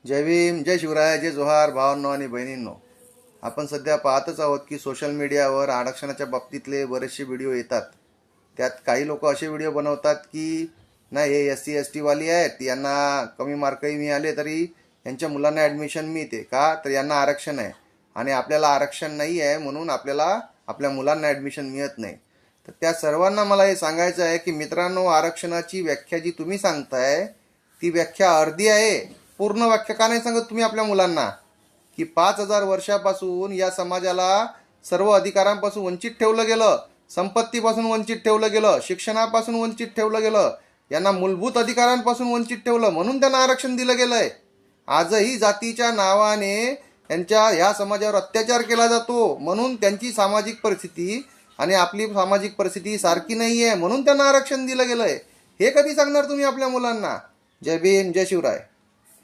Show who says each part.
Speaker 1: जय भीम, जय शिवराय, जय जोहार भावांनो आणि बहिणींनो. आपण सध्या पाहतच आहोत की सोशल मीडियावर आरक्षणाच्या बाबतीतले बरेचसे व्हिडिओ येतात. त्यात काही लोक असे व्हिडिओ बनवतात की नाही, हे एस सी एस टीवाली आहेत, यांना कमी मार्कही मिळाले तरी यांच्या मुलांना ॲडमिशन मिळते का, तर यांना आरक्षण आहे आणि आपल्याला आरक्षण नाही आहे म्हणून आपल्याला आपल्या मुलांना ॲडमिशन मिळत नाही. तर त्या सर्वांना मला हे सांगायचं आहे की मित्रांनो, आरक्षणाची व्याख्या जी तुम्ही सांगताय ती व्याख्या अर्धी आहे. पूर्ण व्याख्या का नाही सांगत तुम्ही आपल्या मुलांना की 5,000 वर्षापासून या समाजाला सर्व अधिकारांपासून वंचित ठेवलं गेलं, संपत्तीपासून वंचित ठेवलं गेलं, शिक्षणापासून वंचित ठेवलं गेलं, यांना मूलभूत अधिकारांपासून वंचित ठेवलं म्हणून त्यांना आरक्षण दिलं गेलंय. आजही जातीच्या नावाने यांच्या ह्या समाजावर अत्याचार केला जातो म्हणून त्यांची सामाजिक परिस्थिती आणि आपली सामाजिक परिस्थिती सारखी नाही आहे म्हणून त्यांना आरक्षण दिलं गेलंय. हे कधी सांगणार तुम्ही आपल्या मुलांना? जय भीम, जय शिवराय.